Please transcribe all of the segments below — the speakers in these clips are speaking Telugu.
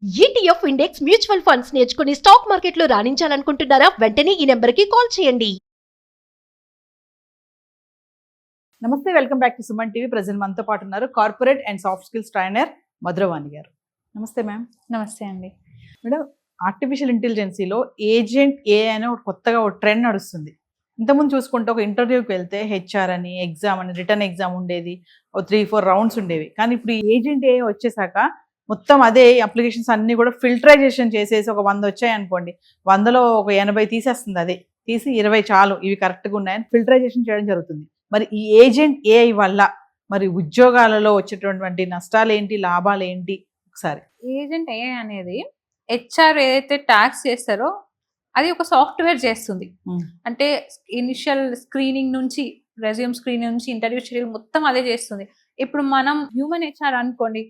ఈటీఎఫ్ ఇండెక్స్ మ్యూచువల్ ఫండ్స్ నేర్చుకుని స్టాక్ మార్కెట్లో రాణించాలనుకుంటున్నారా? వెంటనే ఈ నెంబర్కి కాల్ చేయండి. నమస్తే, welcome back to Suman TV. Present మనతో పాటు ఉన్నారు corporate and soft skills trainer Madhuravani గారు. నమస్తే మ్యామ్. నమస్తే అండి. మేడం, ఆర్టిఫిషియల్ ఇంటెలిజెన్సీలో ఏజెంట్ ఏ అనే ఒక కొత్తగా ఒక ట్రెండ్ నడుస్తుంది. ఇంతకుముందు చూసుకుంటే ఒక ఇంటర్వ్యూకి వెళ్తే హెచ్ఆర్ అని, ఎగ్జామ్ అని, రిటర్న్ ఎగ్జామ్ ఉండేది, ఓ 3-4 రౌండ్స్ ఉండేవి. కానీ ఇప్పుడు ఏజెంట్ ఏ వచ్చేసాక మొత్తం అదే అప్లికేషన్స్ అన్నీ కూడా ఫిల్టరైజేషన్ చేసేసి ఒక 100 వచ్చాయి అనుకోండి, 100లో ఒక 80 తీసేస్తుంది. అదే తీసి 20 చాలు, ఇవి కరెక్ట్గా ఉన్నాయని ఫిల్టరైజేషన్ చేయడం జరుగుతుంది. మరి ఈ ఏజెంట్ ఏఐ వల్ల మరి ఉద్యోగాలలో వచ్చేటటువంటి నష్టాలు ఏంటి, లాభాలు ఏంటి? ఒకసారి ఏజెంట్ ఏ అనేది హెచ్ఆర్ ఏదైతే ట్యాక్స్ చేస్తారో అది ఒక సాఫ్ట్వేర్ చేస్తుంది. అంటే ఇనిషియల్ స్క్రీనింగ్ నుంచి, రెజ్యూమ్ స్క్రీనింగ్ నుంచి ఇంటర్వ్యూ షెడ్యూల్ మొత్తం అదే చేస్తుంది. ఇప్పుడు మనం హ్యూమన్ హెచ్ఆర్ అనుకోండి,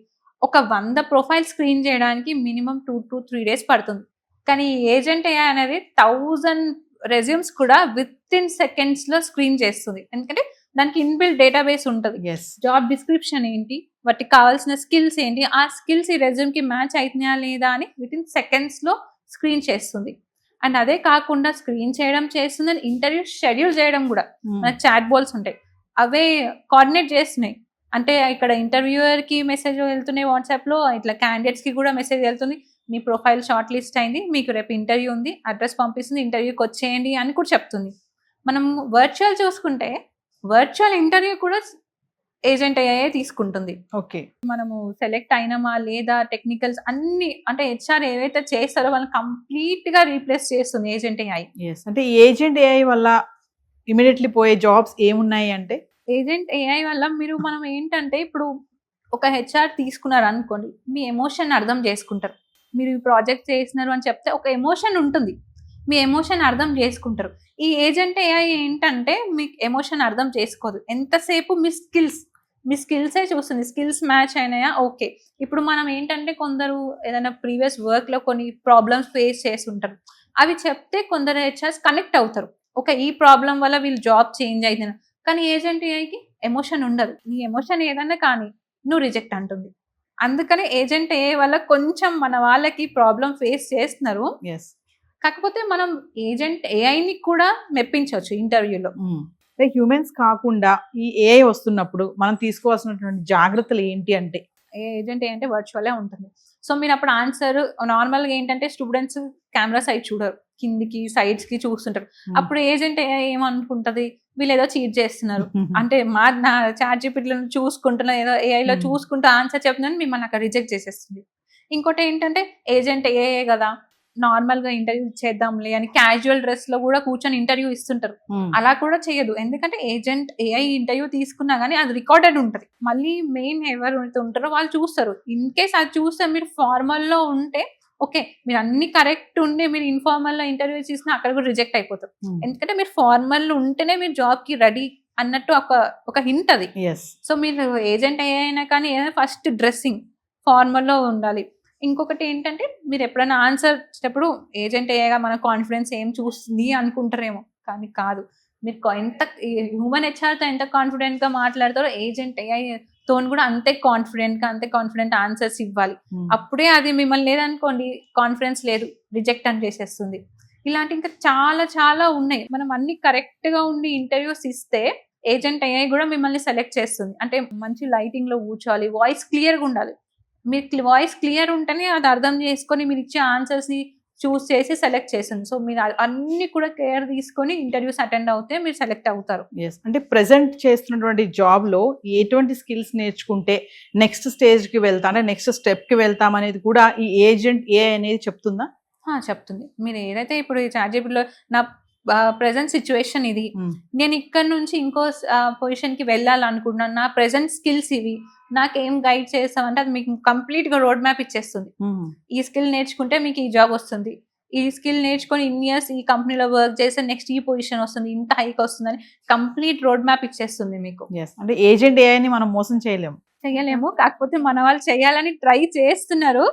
ఒక 100 ప్రొఫైల్ స్క్రీన్ చేయడానికి మినిమం 2 to 3 days పడుతుంది. కానీ ఏజెంట్ ఏ అనేది 1000 రెజ్యూమ్స్ కూడా విత్ ఇన్ సెకండ్స్ లో స్క్రీన్ చేస్తుంది. ఎందుకంటే దానికి ఇన్బిల్ట్ డేటాబేస్ ఉంటుంది. జాబ్ డిస్క్రిప్షన్ ఏంటి, వాటికి కావాల్సిన స్కిల్స్ ఏంటి, ఆ స్కిల్స్ ఈ రెజ్యూమ్ కి మ్యాచ్ అవుతున్నాయా లేదా అని విత్ ఇన్ సెకండ్స్ లో స్క్రీన్ చేస్తుంది. అండ్ అదే కాకుండా స్క్రీన్ చేయడం చేస్తుంది, ఇంటర్వ్యూ షెడ్యూల్ చేయడం కూడా. మనకు చాట్ బాల్స్ ఉంటాయి, అవే కోఆర్డినేట్ చేస్తున్నాయి. అంటే ఇక్కడ ఇంటర్వ్యూయర్ కి మెసేజ్ వెళ్తున్నాయి వాట్సాప్ లో, ఇట్లా క్యాండిడేట్స్ కి కూడా మెసేజ్ వెళ్తుంది, మీ ప్రొఫైల్ షార్ట్ లిస్ట్ అయింది, మీకు రేపు ఇంటర్వ్యూ ఉంది, అడ్రస్ పంపిస్తుంది, ఇంటర్వ్యూకి వచ్చేయండి అని కూడా చెప్తుంది. మనం వర్చువల్ చూసుకుంటే వర్చువల్ ఇంటర్వ్యూ కూడా ఏజెంట్ అయ్యే తీసుకుంటుంది. ఓకే, మనము సెలెక్ట్ అయినామా లేదా, టెక్నికల్స్ అన్ని, అంటే హెచ్ఆర్ ఏవైతే చేస్తారో వాళ్ళని కంప్లీట్ గా రీప్లేస్ చేస్తుంది ఏజెంట్ ఏఐ. అంటే ఏజెంట్ ఏఐ వల్ల ఇమీడియట్లీ పోయే జాబ్స్ ఏమున్నాయి అంటే, ఏజెంట్ ఏఐ వల్ల మనం ఏంటంటే, ఇప్పుడు ఒక హెచ్ఆర్ తీసుకున్నారు అనుకోండి, మీ ఎమోషన్ అర్థం చేసుకుంటారు. మీరు ఈ ప్రాజెక్ట్ చేసినారు అని చెప్తే ఒక ఎమోషన్ ఉంటుంది, మీ ఎమోషన్ అర్థం చేసుకుంటారు. ఈ ఏజెంట్ ఏఐ ఏంటంటే మీ ఎమోషన్ అర్థం చేసుకోదు, ఎంతసేపు మీ స్కిల్సే చూస్తుంది. స్కిల్స్ మ్యాచ్ అయినాయా, ఓకే. ఇప్పుడు మనం ఏంటంటే కొందరు ఏదైనా ప్రీవియస్ వర్క్ లో కొన్ని ప్రాబ్లమ్స్ ఫేస్ చేసి ఉంటారు, అవి చెప్తే కొందరు హెచ్ఆర్స్ కనెక్ట్ అవుతారు. ఓకే, ఈ ప్రాబ్లం వల్ల వీళ్ళు జాబ్ చేంజ్ అవుతున్నారు. కానీ ఏజెంట్ ఏఐకి ఎమోషన్ ఉండదు. నీ ఎమోషన్ ఏదన్నా కానీ నువ్వు రిజెక్ట్ అంటుంది. అందుకని ఏజెంట్ ఏఐ వల్ల కొంచెం మన వాళ్ళకి ప్రాబ్లం ఫేస్ చేస్తున్నారు. కాకపోతే మనం ఏజెంట్ ఏఐని కూడా మెప్పించవచ్చు ఇంటర్వ్యూలో. హ్యూమన్స్ కాకుండా ఈ ఏఐ వస్తున్నప్పుడు మనం తీసుకోవాల్సినటువంటి జాగ్రత్తలు ఏంటి అంటే, ఏజెంట్ ఏంటంటే వర్చువలే ఉంటుంది. సో మీరు అప్పుడు ఆన్సర్ నార్మల్గా ఏంటంటే స్టూడెంట్స్ కెమెరా సైడ్ చూడరు, కిందికి సైడ్స్ కి చూస్తుంటారు. అప్పుడు ఏజెంట్ ఏమనుకుంటది, వీళ్ళు ఏదో చీట్ చేస్తున్నారు, అంటే నా చాట్ జీపీటీలో చూసుకుంటున్నా, ఏదో ఏఐలో చూసుకుంటూ ఆన్సర్ చెప్తున్నాను, మిమ్మల్ని అక్కడ రిజెక్ట్ చేసేస్తుంది. ఇంకోటి ఏంటంటే ఏజెంట్ ఏఐ కదా, నార్మల్ గా ఇంటర్వ్యూ చేద్దాంలే అని క్యాజువల్ డ్రెస్ లో కూడా కూర్చొని ఇంటర్వ్యూ ఇస్తుంటారు. అలా కూడా చేయదు, ఎందుకంటే ఏజెంట్ ఏఐ ఇంటర్వ్యూ తీసుకున్నా గానీ అది రికార్డెడ్ ఉంటది. మళ్ళీ మెయిన్ ఎవరు ఉంటారో వాళ్ళు చూస్తారు. ఇన్ కేస్ అది చూస్తే మీరు ఫార్మల్ లో ఉంటే ఓకే, మీరు అన్ని కరెక్ట్ ఉండి మీరు ఇన్ఫార్మల్ లో ఇంటర్వ్యూ చేసినా అక్కడ కూడా రిజెక్ట్ అయిపోతారు. ఎందుకంటే మీరు ఫార్మల్ ఉంటేనే మీరు జాబ్ కి రెడీ అన్నట్టు ఒక హింట్ అది. సో మీరు ఏజెంట్ అయినా కానీ ఏదైనా ఫస్ట్ డ్రెస్సింగ్ ఫార్మల్ లో ఉండాలి. ఇంకొకటి ఏంటంటే, మీరు ఎప్పుడైనా ఆన్సర్ ఇచ్చేటప్పుడు ఏజెంట్ అయ్యాగా మన కాన్ఫిడెన్స్ ఏం చూస్తుంది అనుకుంటారేమో, కానీ కాదు. మీరు ఎంత హ్యూమన్ హెచ్ఆర్తో ఎంత కాన్ఫిడెంట్ గా మాట్లాడతారో ఏజెంట్ ఏఐ తో కూడా అంతే కాన్ఫిడెంట్ ఆన్సర్స్ ఇవ్వాలి. అప్పుడే అది మిమ్మల్ని లేదనుకోండి, కాన్ఫిడెన్స్ లేదు, రిజెక్ట్ అని చేసేస్తుంది. ఇలాంటి ఇంకా చాలా చాలా ఉన్నాయి. మనం అన్ని కరెక్ట్ గా ఉండి ఇంటర్వ్యూస్ ఇస్తే ఏజెంట్ ఏఐ కూడా మిమ్మల్ని సెలెక్ట్ చేస్తుంది. అంటే మంచి లైటింగ్ లో కూర్చోవాలి, వాయిస్ క్లియర్ గా ఉండాలి. మీరు వాయిస్ క్లియర్ ఉంటేనే అది అర్థం చేసుకొని మీరు ఇచ్చే ఆన్సర్స్ ని చూస్ చేసి సెలెక్ట్ చేసింది. సో మీరు అన్ని కూడా కేర్ తీసుకొని ఇంటర్వ్యూస్ అటెండ్ అవుతే మీరు సెలెక్ట్ అవుతారు. అంటే ప్రెసెంట్ చేస్తున్నటువంటి జాబ్ లో ఎటువంటి స్కిల్స్ నేర్చుకుంటే నెక్స్ట్ స్టేజ్ కి వెళ్తాం, అంటే నెక్స్ట్ స్టెప్ కి వెళ్తాం అనేది కూడా ఈ ఏజెంట్ ఏ అనేది చెప్తుందా? చెప్తుంది. మీరు ఏదైతే ఇప్పుడు ఈ చాట్ జీపీటీలో నా ప్రెసెంట్ సిచ్యువేషన్ ఇది, నేను ఇక్కడ నుంచి ఇంకో పొజిషన్ కి వెళ్ళాలనుకుంటున్నాను, నా ప్రెసెంట్ స్కిల్స్ ఇవి, నాకేం గైడ్ చేస్తామంటే అది మీకు కంప్లీట్ గా రోడ్ మ్యాప్ ఇచ్చేస్తుంది. ఈ స్కిల్ నేర్చుకుంటే మీకు ఈ జాబ్ వస్తుంది, ఈ స్కిల్ నేర్చుకొని ఇన్ ఇయర్స్ ఈ కంపెనీలో వర్క్ చేస్తే నెక్స్ట్ ఈ పొజిషన్ వస్తుంది, ఇంత హైక్ వస్తుంది అని కంప్లీట్ రోడ్ మ్యాప్ ఇచ్చేస్తుంది మీకు. అంటే ఏజెంట్ ఏఐని మనం మోసం చేయలేము. కాకపోతే మన వాళ్ళు చేయాలని ట్రై చేస్తున్నారు.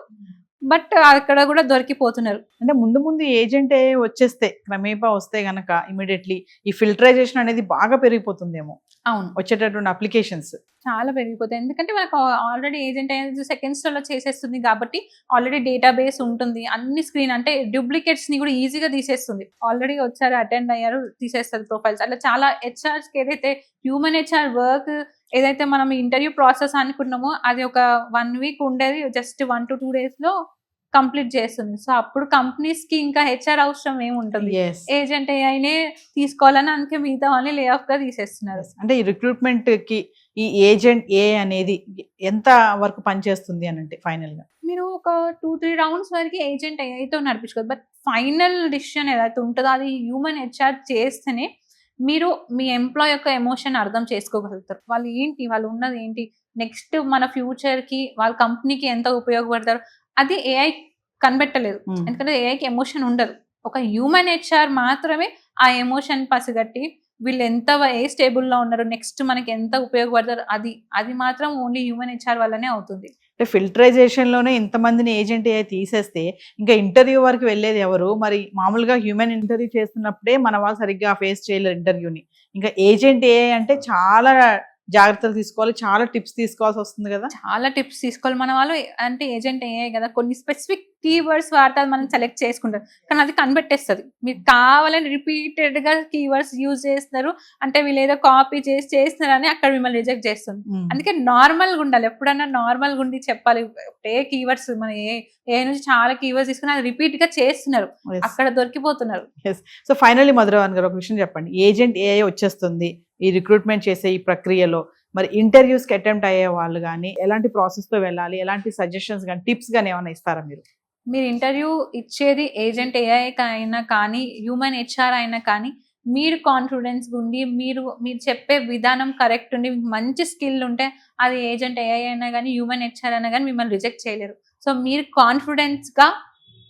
బట్ అక్కడ కూడా దొరికిపోతున్నారు. అంటే ముందు ముందు ఏజెంట్ ఏ వచ్చేస్తే క్రమేపా వస్తే గనక ఇమీడియట్లీ ఈ ఫిల్టరైజేషన్ అనేది బాగా పెరిగిపోతుందేమో అవును, వచ్చేటటువంటి అప్లికేషన్స్. చాలా పెరిగిపోతాయి. ఎందుకంటే మనకు ఆల్రెడీ ఏజెంట్ అనేది సెకండ్స్ లో చేసేస్తుంది కాబట్టి ఆల్రెడీ డేటాబేస్ ఉంటుంది. అన్ని స్క్రీన్ అంటే డూప్లికేట్స్ ని కూడా ఈజీగా తీసేస్తుంది. ఆల్రెడీ వచ్చారు, అటెండ్ అయ్యారు, తీసేస్తుంది ప్రొఫైల్స్. అట్లా చాలా హెచ్ఆర్స్ కి ఏదైతే హ్యూమన్ హెచ్ఆర్ వర్క్ ఏదైతే మనం ఇంటర్వ్యూ ప్రాసెస్ అనుకున్నామో అది ఒక 1 week ఉండేది జస్ట్ 1 to 2 days లో కంప్లీట్ చేస్తుంది. సో అప్పుడు కంపెనీస్ కి ఇంకా హెచ్ఆర్ అవసరం ఏముంటుంది, ఏజెంట్ ఏఐనే తీసుకోవాలని అందుకే మిగతా వాళ్ళని లే ఆఫ్ గా తీసేస్తున్నారు. అంటే ఈ రిక్రూట్మెంట్ కి ఈ ఏజెంట్ ఏ అనేది ఎంత వరకు పనిచేస్తుంది అని అంటే ఫైనల్ గా మీరు ఒక 2-3 రౌండ్స్ వరకు ఏజెంట్ ఏఐతో నడిపించుకోవచ్చు. బట్ ఫైనల్ డిసిషన్ ఏదైతే ఉంటుందో అది హ్యూమన్ హెచ్ఆర్ చేస్తేనే మీరు మీ ఎంప్లాయ్ యొక్క ఎమోషన్ అర్థం చేసుకోగలుగుతారు. వాళ్ళు ఏంటి, వాళ్ళు ఉన్నది ఏంటి, నెక్స్ట్ మన ఫ్యూచర్ కి వాళ్ళ కంపెనీకి ఎంత ఉపయోగపడతారు అది ఏఐ కనిపెట్టలేదు. ఎందుకంటే ఏఐకి ఎమోషన్ ఉండదు. ఒక హ్యూమన్ హెచ్ఆర్ మాత్రమే ఆ ఎమోషన్ పసిగట్టి వీళ్ళు ఎంత ఏ స్టేబుల్లో ఉన్నారు, నెక్స్ట్ మనకి ఎంత ఉపయోగపడతారు అది మాత్రం ఓన్లీ హ్యూమన్ హెచ్ఆర్ వల్లనే అవుతుంది. అంటే ఫిల్టరైజేషన్ లోనే ఇంతమందిని ఏజెంట్ ఏ తీసేస్తే ఇంకా ఇంటర్వ్యూ వరకు వెళ్ళేది ఎవరు? మరి మామూలుగా హ్యూమన్ ఇంటర్వ్యూ చేస్తున్నప్పుడే మన వాళ్ళు సరిగ్గా ఫేస్ చేయలేరు ఇంటర్వ్యూని. ఇంకా ఏజెంట్ ఏ అంటే చాలా జాగ్రత్తలు తీసుకోవాలి, చాలా టిప్స్ తీసుకోవాల్సి వస్తుంది కదా. చాలా టిప్స్ తీసుకోవాలి మన వాళ్ళు. అంటే ఏజెంట్ ఏ కదా, కొన్ని స్పెసిఫిక్ కీవర్డ్స్ వాడితే మనం సెలెక్ట్ చేసుకుంటారు, కానీ అది కనిపెట్టేస్తుంది. మీరు కావాలని రిపీటెడ్ గా కీవర్డ్స్ యూజ్ చేస్తున్నారు అంటే వీళ్ళు ఏదో కాపీ చేస్తున్నారు అని అక్కడ మిమ్మల్ని రిజెక్ట్ చేస్తుంది. అందుకే నార్మల్ గా ఉండాలి, ఎప్పుడన్నా నార్మల్ గా ఉండి చెప్పాలి. ఏ కీవర్డ్స్ మన ఏ నుంచి చాలా కీవర్డ్స్ తీసుకుని అది రిపీట్ గా చేస్తున్నారు, అక్కడ దొరికిపోతున్నారు. సో ఫైనల్లీ మధురవాణి గారు ఒక విషయం చెప్పండి, ఏజెంట్ ఏ వచ్చేస్తుంది ఈ రిక్రూట్మెంట్ చేసే ఈ ప్రక్రియలో, మరి ఇంటర్వ్యూస్కి అటెంప్ట్ అయ్యే వాళ్ళు కానీ ఎలాంటి ప్రాసెస్తో వెళ్ళాలి, ఎలాంటి సజెషన్స్ కానీ టిప్స్ కానీ ఏమైనా ఇస్తారా మీరు? మీరు ఇంటర్వ్యూ ఇచ్చేది ఏజెంట్ ఏఐ అయినా కానీ హ్యూమన్ హెచ్ఆర్ అయినా కానీ మీరు కాన్ఫిడెన్స్ ఉండి మీరు చెప్పే విధానం కరెక్ట్ ఉండి మంచి స్కిల్ ఉంటే అది ఏజెంట్ ఏఐ అయినా కానీ హ్యూమన్ హెచ్ఆర్ అయినా కానీ మిమ్మల్ని రిజెక్ట్ చేయలేరు. సో మీరు కాన్ఫిడెన్స్గా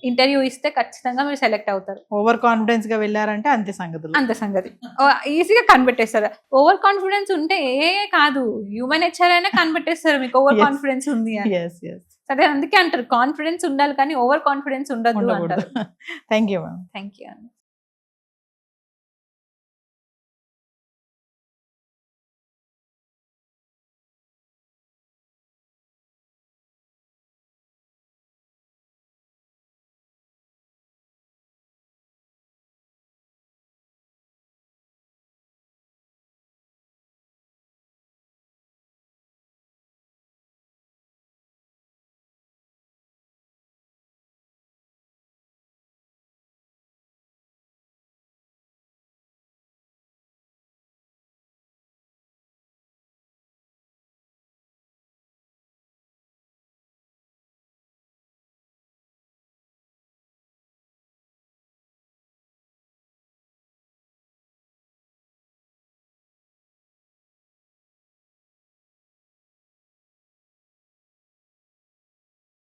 ఇంటర్వ్యూ ఇస్తే ఖచ్చితంగా మీరు సెలెక్ట్ అవుతారు. ఓవర్ కాన్ఫిడెన్స్ గా వెళ్ళారంటే అంతే సంగతి ఈజీగా కనిపెట్టేస్తారు. ఓవర్ కాన్ఫిడెన్స్ ఉంటే ఏ కాదు హ్యూమన్ హెచ్ఆర్ అయినా కనిపెట్టేస్తారు మీకు ఓవర్ కాన్ఫిడెన్స్ ఉంది అని. సరే అందుకే అంటారు కాన్ఫిడెన్స్ ఉండాలి కానీ ఓవర్ కాన్ఫిడెన్స్ ఉండదు అంటారు. Thank you ma'am. Thank you.